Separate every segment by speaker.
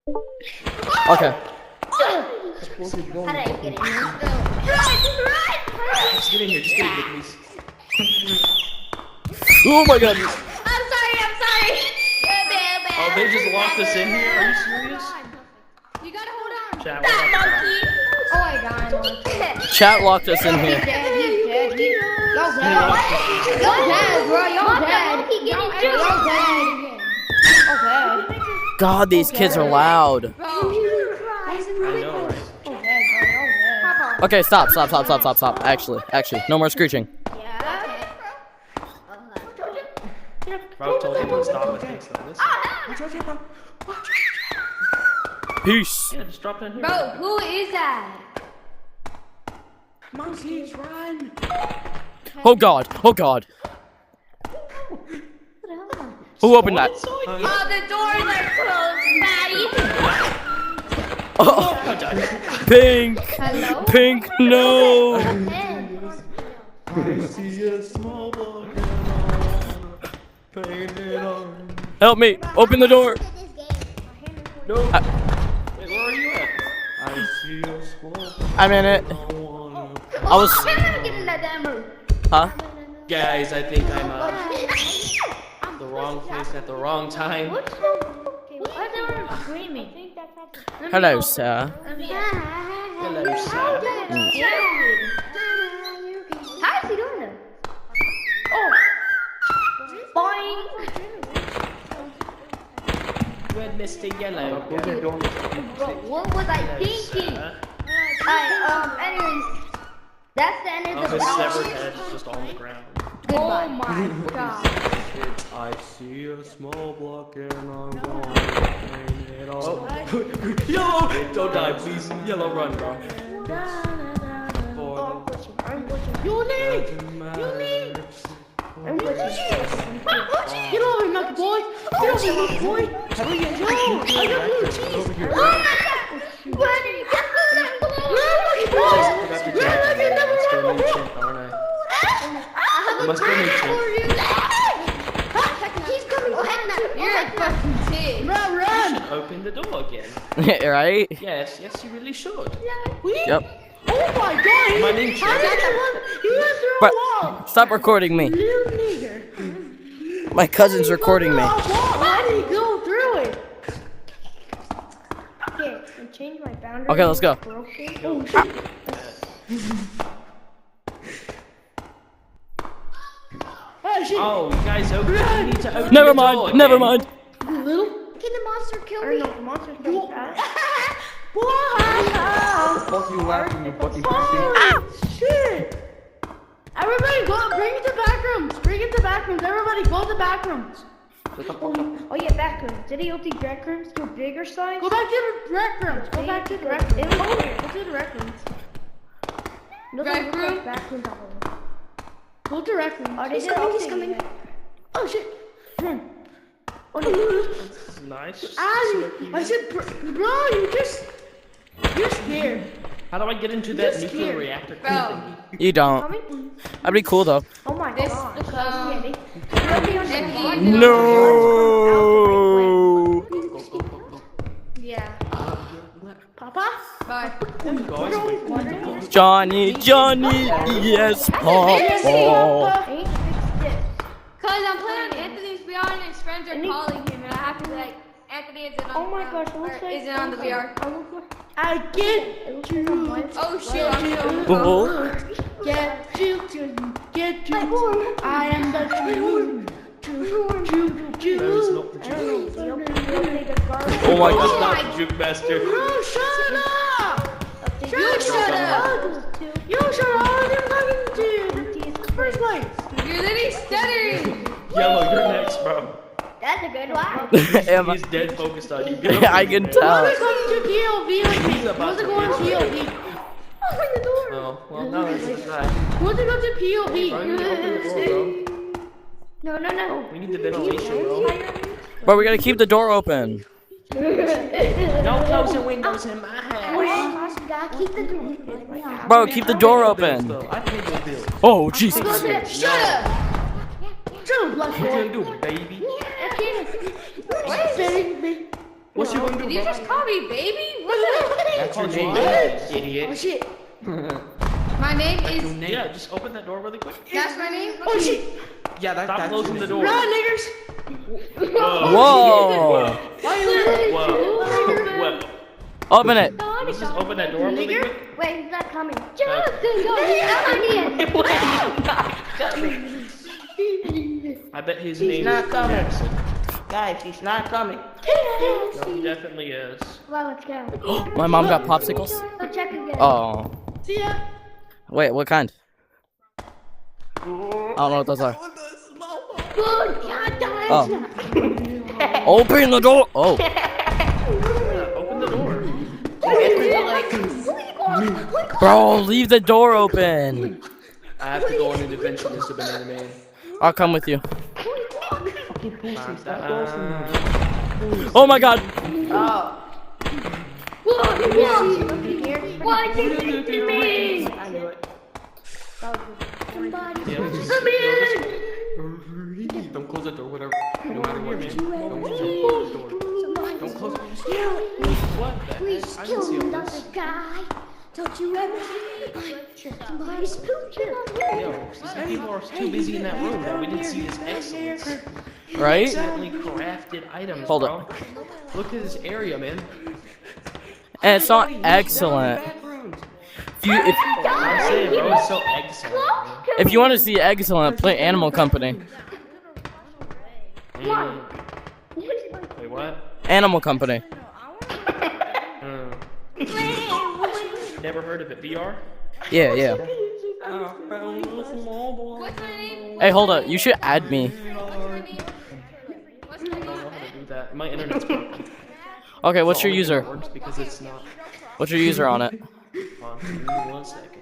Speaker 1: Okay.
Speaker 2: How did I get in? Run!
Speaker 3: Just get in here, please.
Speaker 1: Oh my god.
Speaker 2: I'm sorry.
Speaker 3: Oh, they just locked us in here? Are you serious?
Speaker 2: You gotta hold on.
Speaker 3: Chat,
Speaker 2: That
Speaker 3: what about
Speaker 2: monkey. Oh my god.
Speaker 1: Chat locked us in
Speaker 2: He's
Speaker 1: here.
Speaker 2: dead. Y'all dead, bro. Y'all dead. Y'all dead. Okay.
Speaker 1: God, these kids are loud.
Speaker 2: Bro.
Speaker 3: I know, right?
Speaker 1: Okay, stop. Actually, no more screeching.
Speaker 3: Bro, told him to stop and fix this.
Speaker 1: Peace.
Speaker 3: Yeah, just drop down here.
Speaker 2: Bro, who is that?
Speaker 3: Monkeys, run!
Speaker 1: Oh god. Who opened that?
Speaker 2: Oh, the doors are closed, Maddie.
Speaker 1: Oh, Pink.
Speaker 2: Hello?
Speaker 1: Pink, no.
Speaker 3: I see a small block painted on.
Speaker 1: Help me. Open the door.
Speaker 3: No. Wait, where are you at? I see a small block.
Speaker 1: I'm in it. I was. Huh?
Speaker 3: Guys, I think I'm the wrong place at the wrong time.
Speaker 1: Hello, sir.
Speaker 3: Hello, sir.
Speaker 2: How is he doing that? Oh. Boing.
Speaker 3: Red Mr. Yellow.
Speaker 2: What was I thinking? Anyways, that's the end of
Speaker 3: Oh,
Speaker 2: the
Speaker 3: his
Speaker 2: video.
Speaker 3: severed head is just on the ground.
Speaker 2: Oh my god.
Speaker 3: I see a small block and I'm going to paint it all. Yellow! Don't die, please. Yellow, run, bro.
Speaker 2: Get over here, Nucky boy. Get over here, Nucky boy. Yo, I got blue cheese. Oh my god. Where did he get blue?
Speaker 3: Must be new chimp.
Speaker 2: He's coming behind that. You're a fucking kid. Run.
Speaker 3: Open the door again.
Speaker 1: Right?
Speaker 3: Yes, you really should.
Speaker 1: Yep.
Speaker 2: Oh my god.
Speaker 3: My name
Speaker 2: How did
Speaker 3: Chimp.
Speaker 2: that one? He went through a
Speaker 1: But
Speaker 2: wall.
Speaker 1: stop recording me.
Speaker 2: Little nigger.
Speaker 1: My cousin's recording me.
Speaker 2: Why did he go through it? Okay, I changed my boundary.
Speaker 1: Okay, let's go.
Speaker 2: Oh shit. Oh shit.
Speaker 3: Oh, you guys open. You need to open
Speaker 1: Never
Speaker 3: the door
Speaker 1: mind. Never
Speaker 3: again.
Speaker 1: mind.
Speaker 2: Little? Can the monster kill me? No, the monster's going fast.
Speaker 3: Fuck you laughing, you fucking pussy.
Speaker 2: Oh shit. Everybody go, bring it to back rooms. Bring it to back rooms. Everybody go to back rooms. Oh yeah, back rooms. Did he open the rec rooms to a bigger size? Go back to the rec rooms. Go back to the rec rooms. Go to the rec rooms. Rec room? Back rooms. Go to rec rooms. Oh, he's coming. Oh shit. Run. Oh no.
Speaker 3: This is nice.
Speaker 2: I said, bro, you're scared.
Speaker 3: How do I get into that
Speaker 2: Just
Speaker 3: nuclear
Speaker 2: here.
Speaker 3: reactor?
Speaker 2: Bro.
Speaker 1: You don't. That'd be cool though.
Speaker 2: Oh my god.
Speaker 1: No.
Speaker 2: Yeah. Papa? Bye.
Speaker 1: Johnny, yes, Papa.
Speaker 4: Cause I'm playing Anthony's VR and his friends are calling him and I have to be like, Anthony is it on
Speaker 2: Oh my gosh, it looks like
Speaker 4: is it on the VR?
Speaker 2: I get you.
Speaker 4: Oh shit, I'm so
Speaker 1: Oh.
Speaker 2: Get you. I am the truth.
Speaker 3: That is not the juke.
Speaker 1: Oh my
Speaker 3: That's
Speaker 1: god.
Speaker 3: not the juke master.
Speaker 2: Shut up!
Speaker 4: shut up.
Speaker 2: You shut up! You're talking to first place.
Speaker 4: You're literally stuttering.
Speaker 3: Yellow, you're next, bro.
Speaker 2: That's a good one.
Speaker 1: Am I-
Speaker 3: He's dead focused on you.
Speaker 1: I can tell.
Speaker 2: What's going to POV like me? What's going to POV? Open the door.
Speaker 3: Oh, well, no, that's not.
Speaker 2: What's going to
Speaker 3: Bro, you open the door,
Speaker 2: POV?
Speaker 3: bro.
Speaker 2: No.
Speaker 3: We need the ventilation, bro.
Speaker 1: But we gotta keep the door open.
Speaker 3: No closing windows in my house.
Speaker 2: Keep the door.
Speaker 1: Bro, keep the door open.
Speaker 3: I paid your bill.
Speaker 1: Oh, Jesus.
Speaker 2: Shut up! Shut up, black
Speaker 3: What you
Speaker 2: boy.
Speaker 3: gonna do, baby?
Speaker 2: Baby.
Speaker 3: What you gonna do,
Speaker 4: Did you
Speaker 3: bro?
Speaker 4: just call me baby? What's
Speaker 3: That's your name, idiot.
Speaker 2: Oh shit.
Speaker 4: My name is.
Speaker 1: Yeah, just open that door really quick.
Speaker 4: That's my name.
Speaker 2: Oh shit.
Speaker 3: Yeah,
Speaker 1: Stop
Speaker 3: that's
Speaker 1: closing the door.
Speaker 2: Run, niggers.
Speaker 1: Whoa!
Speaker 2: Whoa.
Speaker 1: Open it. Let's just open that door really
Speaker 2: Nigger?
Speaker 1: quick.
Speaker 2: Wait, he's not coming. Jonathan, go. He's
Speaker 1: I bet his
Speaker 5: He's
Speaker 1: name
Speaker 5: not
Speaker 1: is
Speaker 5: coming.
Speaker 1: Jackson.
Speaker 5: Guys, he's not coming.
Speaker 1: No, he definitely is.
Speaker 2: Well, let's go.
Speaker 1: My mom got popsicles?
Speaker 2: Go check again.
Speaker 1: Oh.
Speaker 2: See ya.
Speaker 1: Wait, what kind? I don't know what those are.
Speaker 2: Good God, guys.
Speaker 1: Oh. Open the door! Oh. Open the door. Bro, leave the door open.
Speaker 3: I have to go on an adventure, Mr. Banana Man.
Speaker 1: I'll come with you. Oh my god!
Speaker 5: Oh,
Speaker 2: Why did you do me?
Speaker 5: I knew it.
Speaker 2: Somebody.
Speaker 3: Yeah, just-
Speaker 2: Come in.
Speaker 3: Don't close the door, whatever. No matter what, man. Don't close the door. Don't close it. What the
Speaker 2: Please
Speaker 3: heck? I
Speaker 2: kill
Speaker 3: didn't see all
Speaker 2: another
Speaker 3: this.
Speaker 2: guy. Don't you ever somebody's pooching on me.
Speaker 3: Yo, some people are too busy in that room that we didn't see this excellence.
Speaker 1: Right?
Speaker 3: Excellently crafted items,
Speaker 1: Hold
Speaker 3: bro.
Speaker 1: up.
Speaker 3: Look at this area, man.
Speaker 1: And it's not excellent. If
Speaker 3: I'm saying, bro, it's so excellent. Man.
Speaker 1: if you want to see excellent, play Animal Company.
Speaker 3: Wait, what?
Speaker 1: Animal Company.
Speaker 3: Never heard of it. VR?
Speaker 1: Yeah, yeah.
Speaker 4: What's my name?
Speaker 1: Hey, hold up. You should add me.
Speaker 4: What's my name? What's my
Speaker 3: I don't know
Speaker 4: name?
Speaker 3: how to do that. My internet's broken.
Speaker 1: Okay, what's your
Speaker 3: It
Speaker 1: user?
Speaker 3: works because it's not.
Speaker 1: What's your user on it?
Speaker 3: Hold on, give me 1 second.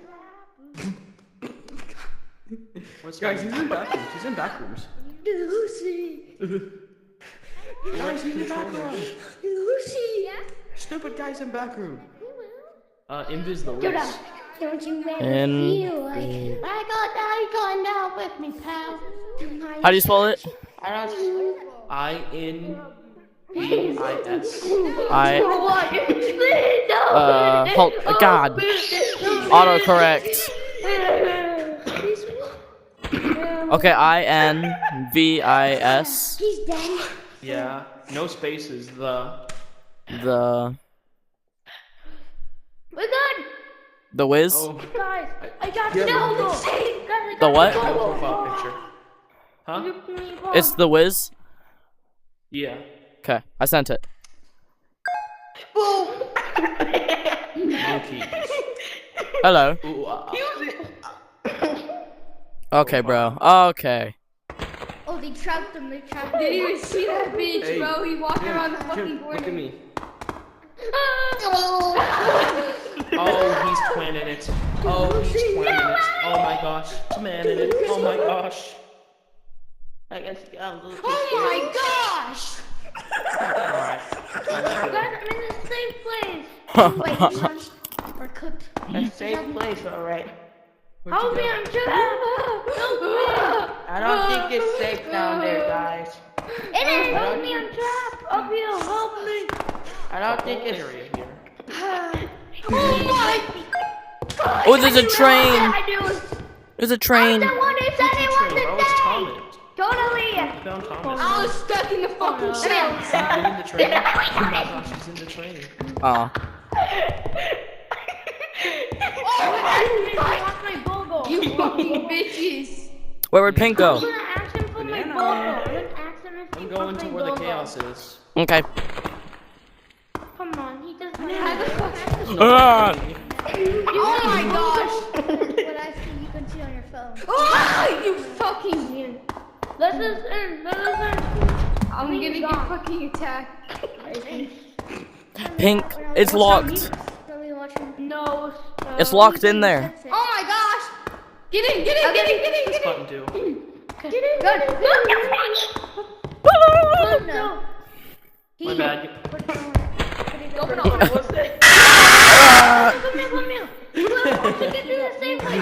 Speaker 3: Guys, he's in bathrooms. He's in bathrooms.
Speaker 2: Lucy.
Speaker 3: Guys, he's in bathrooms.
Speaker 2: Lucy.
Speaker 3: Stupid guy's in backroom. Invis the
Speaker 2: Get
Speaker 3: Wiz.
Speaker 2: up. Don't you make
Speaker 1: And-
Speaker 2: me feel like I got that going down with me, pal.
Speaker 1: How do you spell it?
Speaker 5: I don't.
Speaker 3: INVIS.
Speaker 1: I
Speaker 2: No.
Speaker 1: hold God. Autocorrect. Okay, INVIS.
Speaker 2: He's dead.
Speaker 3: Yeah. No spaces.
Speaker 1: The
Speaker 2: We're good.
Speaker 1: the Wiz.
Speaker 3: Oh.
Speaker 2: Guys, I got
Speaker 3: Yeah,
Speaker 2: no.
Speaker 1: The what?
Speaker 3: No profile picture. Huh?
Speaker 1: It's the Wiz.
Speaker 3: Yeah.
Speaker 1: Okay, I sent it.
Speaker 3: Monkey.
Speaker 1: Hello.
Speaker 3: Ooh,
Speaker 1: Okay, bro. Okay.
Speaker 2: Oh, they trapped him. They trapped him.
Speaker 4: Didn't even see that bitch,
Speaker 3: Hey.
Speaker 4: bro. He walked around the fucking
Speaker 3: Kim,
Speaker 4: corner.
Speaker 3: look at me.
Speaker 2: Oh.
Speaker 3: Oh, he's twinning it. Oh, he's twinning it. Oh my gosh. Twinning it. Oh my gosh.
Speaker 5: I guess I'll lose.
Speaker 2: Oh my gosh!
Speaker 3: Alright.
Speaker 2: Guys, I'm in the same place. Wait, lunch or cooked.
Speaker 5: A safe place, alright.
Speaker 2: Help me, I'm trapped. Help me.
Speaker 5: I don't think it's safe down there, guys.
Speaker 2: It is. Help me, I'm trapped. Up here, help me.
Speaker 5: I don't think it's.
Speaker 3: Area here.
Speaker 2: Oh my God.
Speaker 1: Oh, there's a
Speaker 2: I knew
Speaker 1: train.
Speaker 2: I knew it.
Speaker 1: There's a
Speaker 2: I'm
Speaker 1: train.
Speaker 2: the one who said it was
Speaker 3: Bro,
Speaker 2: the
Speaker 3: it's
Speaker 2: day.
Speaker 3: Thomas.
Speaker 2: Totally.
Speaker 3: Found Thomas.
Speaker 4: I was stuck in the fucking
Speaker 3: Is
Speaker 4: shell.
Speaker 3: he in the train? Oh my gosh, he's in the train.
Speaker 1: Oh.
Speaker 2: My BOGO.
Speaker 4: You fucking bitches.
Speaker 1: Where would Pink
Speaker 2: I'm
Speaker 1: go?
Speaker 2: gonna ask him for my
Speaker 3: Banana.
Speaker 2: BOGO. I'm gonna ask him if he
Speaker 3: I'm going
Speaker 2: wants
Speaker 3: to
Speaker 2: my
Speaker 3: where the
Speaker 2: BOGO.
Speaker 3: chaos is.
Speaker 1: Okay.
Speaker 2: Come on, he doesn't.
Speaker 4: How the fuck?
Speaker 1: Ah.
Speaker 4: Oh my gosh.
Speaker 2: What I see, you can see on your phone.
Speaker 4: Oh, you fucking.
Speaker 2: This is in. This is in.
Speaker 4: I'm gonna get fucking attacked.
Speaker 1: Pink, it's locked.
Speaker 2: No.
Speaker 1: It's locked in there.
Speaker 4: Oh my gosh. Get in, get in, get in, get in,
Speaker 3: This
Speaker 4: get in.
Speaker 3: button too.
Speaker 2: Get in. Good. No.
Speaker 3: My bad.
Speaker 4: Open up. What's that?
Speaker 2: Come here. We can do the same way.
Speaker 6: I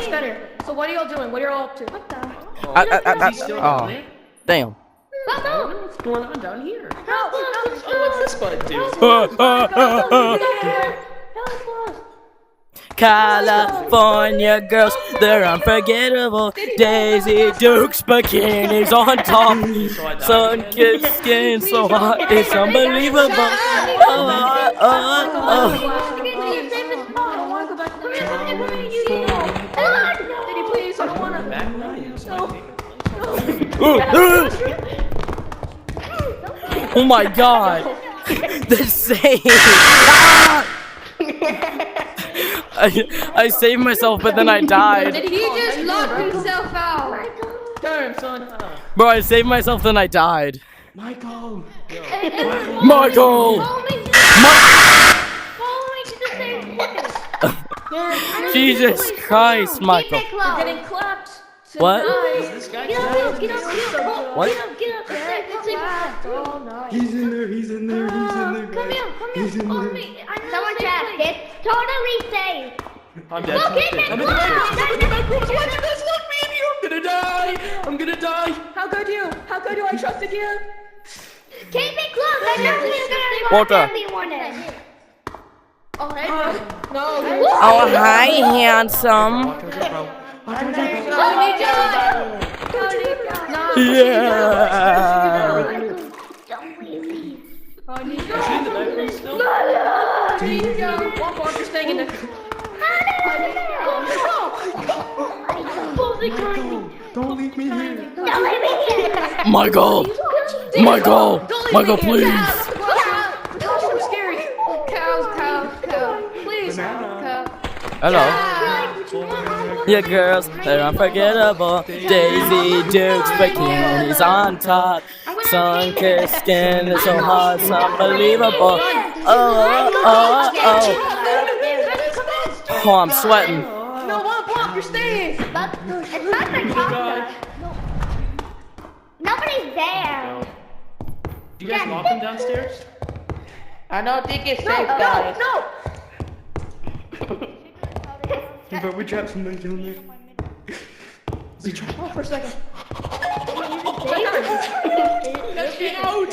Speaker 6: stutter. So what are y'all doing? What are y'all up to?
Speaker 2: What the?
Speaker 3: Oh,
Speaker 1: I-
Speaker 3: is he still
Speaker 1: oh.
Speaker 3: down there?
Speaker 1: Damn.
Speaker 3: What's going on down here?
Speaker 2: Help us!
Speaker 3: What's this button do?
Speaker 1: California girls, they're unforgettable. Daisy Dukes bikinis on top. Sun-kissed skin so hot, it's unbelievable. Oh my god! The same! I saved myself, but then I died.
Speaker 4: Did he just lock himself out?
Speaker 5: Turn, son.
Speaker 1: Bro, I saved myself, then I died.
Speaker 3: Michael!
Speaker 1: Michael! Jesus Christ, Michael.
Speaker 2: We're getting clapped.
Speaker 1: What?
Speaker 3: This guy
Speaker 2: Get up, get up, get up.
Speaker 1: What?
Speaker 2: Get up,
Speaker 3: He's in there, he's in there, he's in there,
Speaker 2: Come here, come
Speaker 3: He's
Speaker 2: here.
Speaker 3: in
Speaker 2: On
Speaker 3: there.
Speaker 2: me. Someone trapped. It's totally safe.
Speaker 3: I'm dead.
Speaker 2: Look, get
Speaker 3: I'm
Speaker 2: me
Speaker 3: in the back.
Speaker 2: close.
Speaker 3: Watch this, look me and you. I'm gonna die. I'm gonna die.
Speaker 5: How could you? How could you? I trusted you.
Speaker 2: Keep me close. I know he's gonna
Speaker 1: Walter.
Speaker 2: everyone in.
Speaker 5: No.
Speaker 1: Oh, hi, handsome. Yeah.
Speaker 2: Don't leave me.
Speaker 3: Is he in the back room still?
Speaker 5: One more, you're staying in there.
Speaker 3: Don't leave me here.
Speaker 2: Don't leave me here.
Speaker 1: Michael! Michael! Michael, please!
Speaker 5: I'm scary.
Speaker 4: Cow. Please, cow.
Speaker 1: Hello. Yeah, girls, they're unforgettable. Daisy Dukes bikinis on top. Sun-kissed skin is so hot, it's unbelievable. Oh, I'm sweating.
Speaker 5: No, one block, you're staying.
Speaker 2: It's not the doctor. Nobody's there.
Speaker 3: Do you guys lock him downstairs?
Speaker 5: I don't think it's safe, guys.
Speaker 2: No.
Speaker 3: But we trapped something down there. Is he trapped?
Speaker 5: For a second.
Speaker 3: Get out!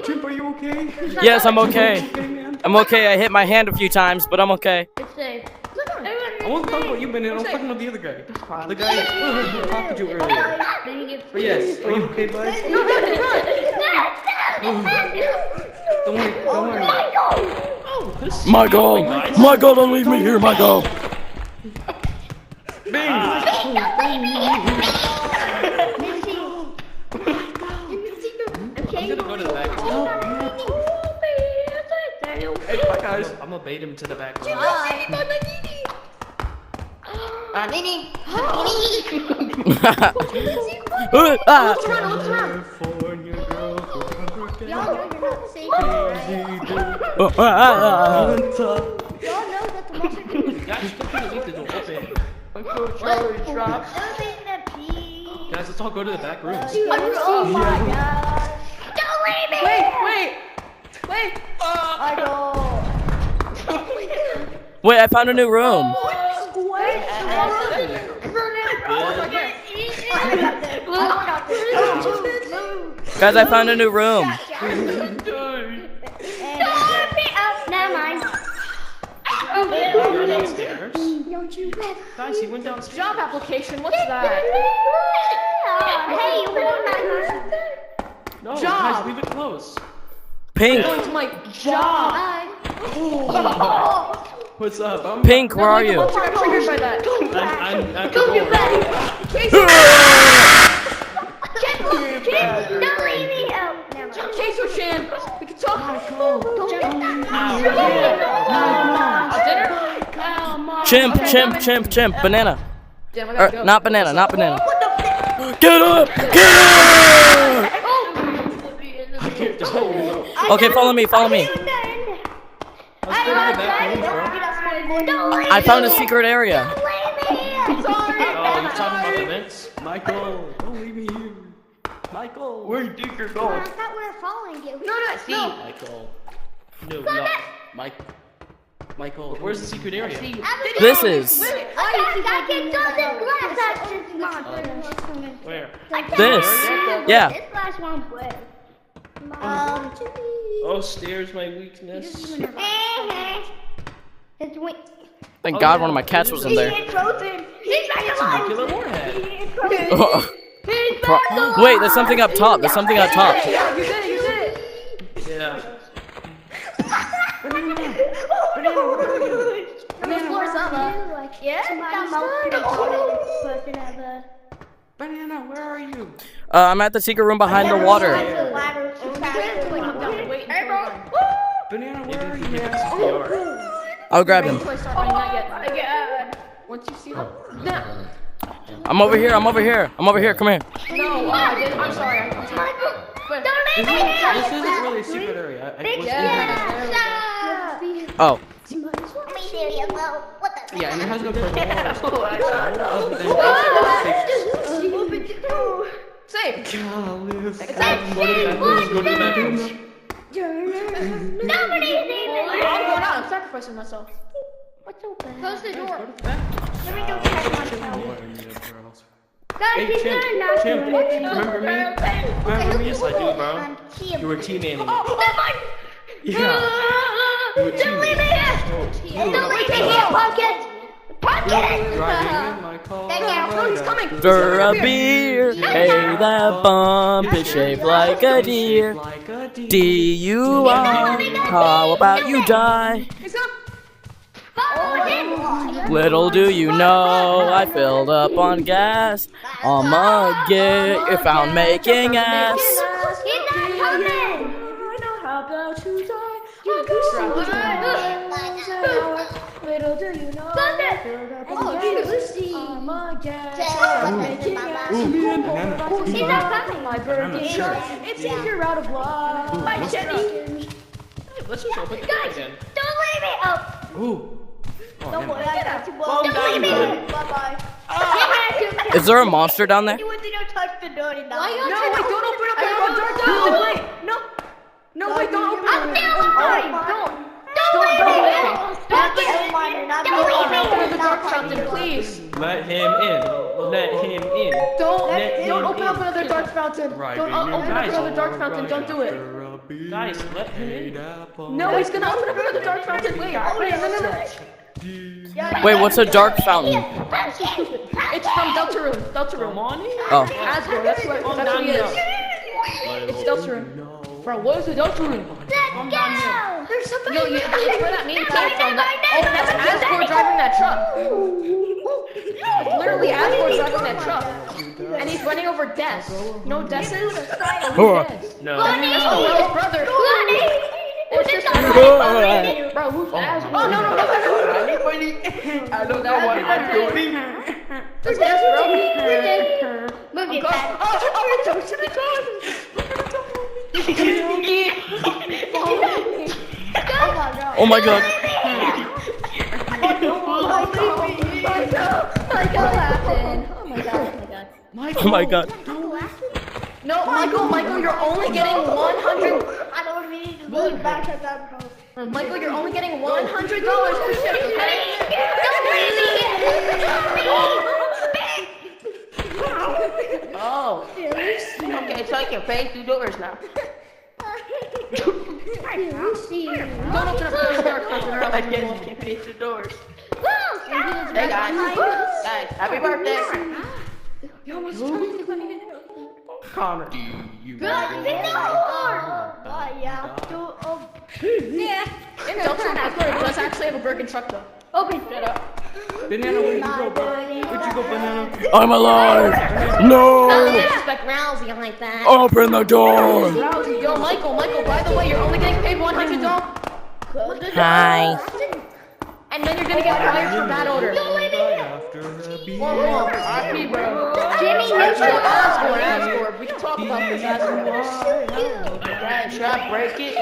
Speaker 3: Chimp, are you okay?
Speaker 1: Yes, I'm okay.
Speaker 3: Okay, man.
Speaker 1: I'm okay. I hit my hand a few times, but I'm okay.
Speaker 2: It's safe.
Speaker 3: I won't talk about you, man. I'm talking about the other guy. The guy who talked to you earlier. But yes, are you okay, bud? Don't worry, don't worry. Oh, this
Speaker 1: Michael! Michael, don't leave me here, Michael!
Speaker 3: I'm gonna go to the back room. Hey, bye guys. I'm gonna bait him to the back room.
Speaker 5: Nini.
Speaker 3: California girl,
Speaker 2: Y'all know you're not safe, right?
Speaker 3: on top.
Speaker 2: Y'all know that the monster can
Speaker 3: Guys, just gonna leave the door open.
Speaker 5: Uncle Charlie dropped.
Speaker 3: Guys, let's all go to the back rooms.
Speaker 2: Oh my gosh. Don't leave me!
Speaker 5: Wait.
Speaker 1: Wait, I found a new room. Guys, I found a new room.
Speaker 2: Never mind.
Speaker 3: You're downstairs.
Speaker 2: Don't you let
Speaker 3: Guys, he went downstairs.
Speaker 5: Job application, what's that?
Speaker 2: Hey, you want my
Speaker 3: No,
Speaker 5: Job.
Speaker 3: guys, leave it closed.
Speaker 1: Pink,
Speaker 5: Going to my job.
Speaker 3: What's up? I'm
Speaker 1: Pink, where are you?
Speaker 5: I'm triggered by that.
Speaker 3: I'm at the door.
Speaker 2: Don't leave me out. Never mind.
Speaker 5: Chase or Shan, we can talk. Dinner?
Speaker 1: Chimp, banana.
Speaker 5: Damn, I
Speaker 1: Er,
Speaker 5: gotta go.
Speaker 1: not banana. Get up! Okay, follow me.
Speaker 3: Let's go to the back rooms, bro.
Speaker 1: I found a secret area.
Speaker 3: Oh, you're talking about the vents? Michael, don't leave me here. Michael, where do you think you're going?
Speaker 2: I thought we were following you.
Speaker 5: See,
Speaker 3: Michael. No, Mike. Michael, where's the secret area?
Speaker 1: This is
Speaker 2: I can do this glass.
Speaker 3: Where?
Speaker 1: this. Yeah.
Speaker 2: This last one play.
Speaker 3: Oh, stairs, my weakness.
Speaker 2: It's wait.
Speaker 1: Thank God one of my cats was in there.
Speaker 2: He's frozen. He's back
Speaker 3: Nuclear
Speaker 2: alive.
Speaker 3: warhead.
Speaker 2: He's frozen. He's back alive.
Speaker 1: Wait, there's something up top. There's something up top.
Speaker 5: Yeah, you did it, you did it.
Speaker 3: Yeah.
Speaker 5: I mean, floor's up.
Speaker 3: Banana, where are you?
Speaker 1: I'm at the secret room behind the water.
Speaker 5: Wait, hey, bro.
Speaker 3: Banana, where are you?
Speaker 1: I'll grab him.
Speaker 5: Once you see them.
Speaker 1: I'm over here. I'm over here. I'm over here. Come here.
Speaker 5: No, I didn't. I'm sorry.
Speaker 3: This isn't really a secret area.
Speaker 1: Oh.
Speaker 3: Yeah, and it has no purple
Speaker 5: Safe.
Speaker 2: Nobody's in there.
Speaker 5: I'm going out. I'm sacrificing myself.
Speaker 2: What's open?
Speaker 4: Close the door.
Speaker 2: Let me go check myself.
Speaker 3: Hey,
Speaker 2: Guys, he's
Speaker 3: Chimp,
Speaker 2: doing nothing.
Speaker 3: Chimp, remember me? Remember me? Yes, I do, bro. You were teammating. Yeah.
Speaker 2: Don't leave me here! Don't leave me here, Pumpkin! Pumpkin!
Speaker 3: Driving in my car.
Speaker 5: He's coming.
Speaker 1: For a beer. Hey, that bump is shaped like a deer.
Speaker 3: Like a deer.
Speaker 1: D-U-I. How about you die?
Speaker 5: He's up.
Speaker 1: Little do you know, I filled up on gas. I'ma get found making ass.
Speaker 2: He's not coming!
Speaker 5: How about you die? Little do you know.
Speaker 2: He's not coming!
Speaker 5: My birthday
Speaker 3: Sure.
Speaker 5: It's easier out of love. My Jenny.
Speaker 3: Let's just open the door again.
Speaker 2: Don't leave me! Oh,
Speaker 3: Ooh.
Speaker 2: don't worry, I got you.
Speaker 3: Well
Speaker 2: Don't
Speaker 3: done,
Speaker 2: leave me!
Speaker 3: bud.
Speaker 2: Bye-bye.
Speaker 1: Is there a monster down there?
Speaker 2: You want to go touch the door and
Speaker 5: No, wait, don't open up the door.
Speaker 2: No.
Speaker 5: Wait, no. No, wait, don't open
Speaker 2: I'm
Speaker 5: it.
Speaker 2: still alive! Don't leave me! Don't leave me!
Speaker 5: Open the dark fountain, please.
Speaker 3: Let him in. Let him in.
Speaker 5: Don't open up another dark fountain.
Speaker 3: Right,
Speaker 5: Don't open up
Speaker 3: guys.
Speaker 5: another dark fountain. Don't do it.
Speaker 3: Guys, let him in.
Speaker 5: No, he's gonna open up another dark fountain. Wait, no.
Speaker 1: Wait, what's a dark fountain?
Speaker 5: It's from Deltarune. Deltarune.
Speaker 1: Oh.
Speaker 5: Asgore, that's what he is. It's Deltarune. Bro, what is a Deltarune?
Speaker 2: There's something.
Speaker 5: No, it's where that meme came from. That's Asgore driving that truck. It's literally Asgore driving that truck. And he's running over Des. You know what Des is?
Speaker 3: No.
Speaker 5: That's the Will's brother. It's just bro, who's Asgore? Oh, no.
Speaker 3: I don't know what I'm doing.
Speaker 5: That's Des, bro.
Speaker 2: Move your head.
Speaker 1: Oh my God. Oh my God.
Speaker 5: No, Michael, you're only getting 100.
Speaker 2: I don't need to move back at that point.
Speaker 5: Michael, you're only getting $100 per shift, Oh. Okay, so I can pay 2 doors now. Don't open up the dark fountain.
Speaker 3: I can't pay 2 doors.
Speaker 5: Hey guys, happy birthday.
Speaker 3: Connor. Do you
Speaker 5: In Deltarune, Asgore does actually have a broken truck though.
Speaker 2: Open
Speaker 5: Shut up.
Speaker 3: Banana, where'd you go, bro? Where'd you go, Banana?
Speaker 1: I'm alive. No.
Speaker 5: Disrespect Rousey like that.
Speaker 1: Open the door.
Speaker 5: Yo, Michael, by the way, you're only getting paid $100.
Speaker 1: Hi.
Speaker 5: And then you're gonna get fired for bad odor.
Speaker 3: After a beer.
Speaker 5: RP, bro.
Speaker 2: Jimmy, you
Speaker 5: Asgore. We can talk about this Asgore. Should I break it?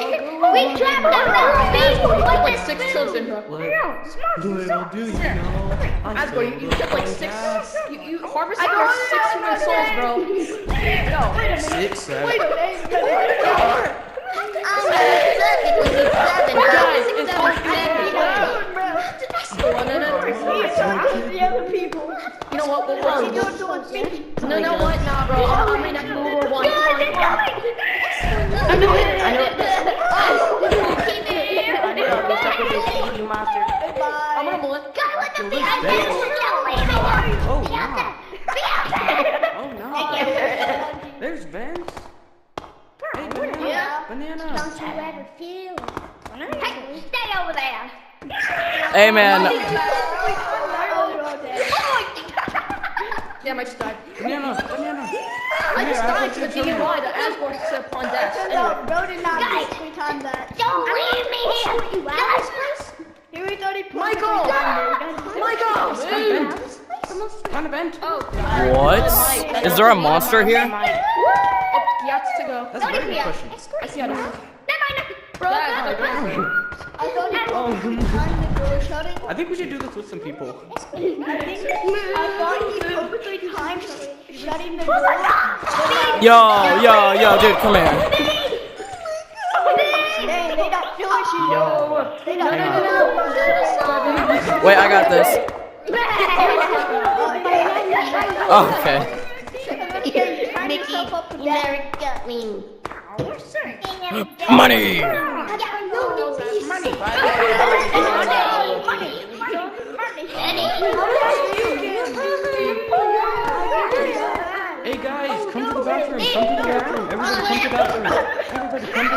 Speaker 2: We trapped them now.
Speaker 5: Like 6 children, bro.
Speaker 3: Little do you know.
Speaker 5: Asgore, you took like 6. You harvested your 6 human souls, bro. Yo.
Speaker 3: 6, 7.
Speaker 5: Guys, it's all connected. you monster. I'm gonna bullet.
Speaker 3: Oh no. There's Vince. Hey, banana.
Speaker 4: Don't you ever feel it? Hey, stay over there.
Speaker 1: Hey man,
Speaker 5: Damn, I just died.
Speaker 3: Banana.
Speaker 5: I just died to the DUI, the Asgore set upon death. Anyway.
Speaker 4: Don't leave me here.
Speaker 5: Michael!
Speaker 3: Kind of bent.
Speaker 1: what? Is there a monster here?
Speaker 5: Oh, Yats to go.
Speaker 3: That's a very good question.
Speaker 5: I see how to
Speaker 4: Never mind.
Speaker 5: Bro,
Speaker 3: I think we should do this with some people.
Speaker 1: Yo, dude, come here. Wait, I got this. Oh, okay.
Speaker 4: Mickey, you never got me.
Speaker 1: Money.
Speaker 3: Hey guys, come to the bathroom. Everybody come to the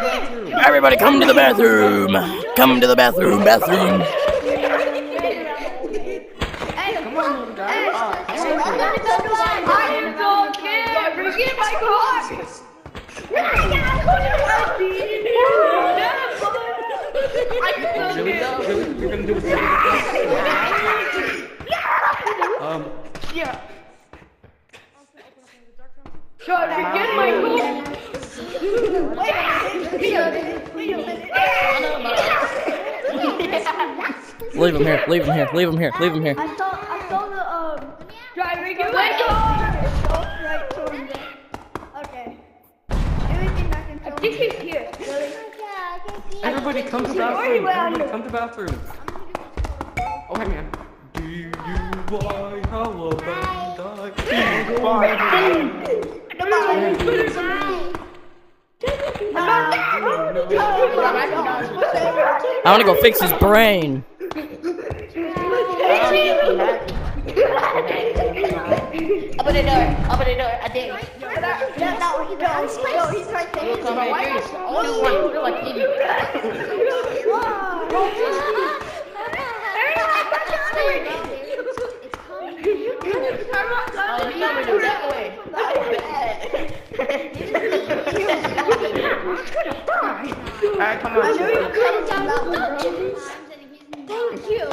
Speaker 3: bathroom.
Speaker 1: Everybody come to the bathroom. Come to the bathroom. Bathroom.
Speaker 3: Come on, little guy. Really? You're gonna do it?
Speaker 1: Leave him here. Leave him here. Leave him here. Leave him here.
Speaker 2: I saw the driver get Okay. Everything back in. I think he's here. Really?
Speaker 3: Everybody come to the bathroom. Everybody come to the bathroom. Oh, hey man. D-U-Y, how about
Speaker 1: I want to go fix his brain.
Speaker 5: Open the door, I dare you.
Speaker 2: That's not what he does. No, he's right there.
Speaker 5: You'll come right here. Only one, you're like idiot. Alright, come on.
Speaker 2: Thank you.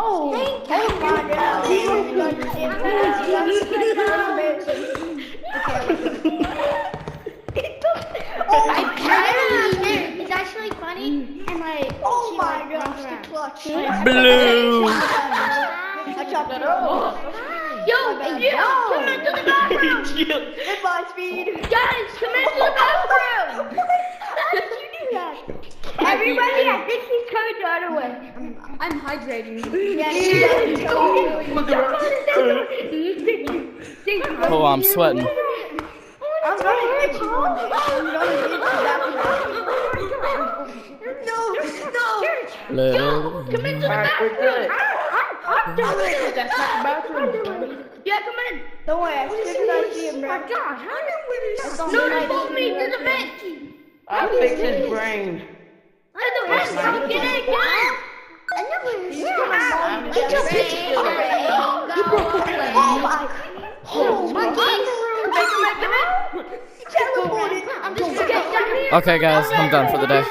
Speaker 2: Oh, thank you.
Speaker 4: It's actually funny and like.
Speaker 2: Oh my gosh, the clutch.
Speaker 1: Blue.
Speaker 2: I chopped it off.
Speaker 4: Yo, come into the bathroom.
Speaker 2: Goodbye, Speed.
Speaker 4: Guys, come into the bathroom.
Speaker 2: How did you do that?
Speaker 4: Everybody, I think he's coming the other way.
Speaker 5: I'm hydrating.
Speaker 1: Oh, I'm sweating.
Speaker 2: I'm gonna hit you one day. I'm gonna hit you that way.
Speaker 1: Little.
Speaker 4: Come into the
Speaker 5: Alright, we're good.
Speaker 4: That's not the bathroom. Yeah, come in.
Speaker 2: Don't worry, as soon as I see him, bro.
Speaker 4: No, don't pull me to the vent.
Speaker 3: I'll fix his brain.
Speaker 4: To the vent, get it again.
Speaker 1: Okay, guys, I'm done for the day.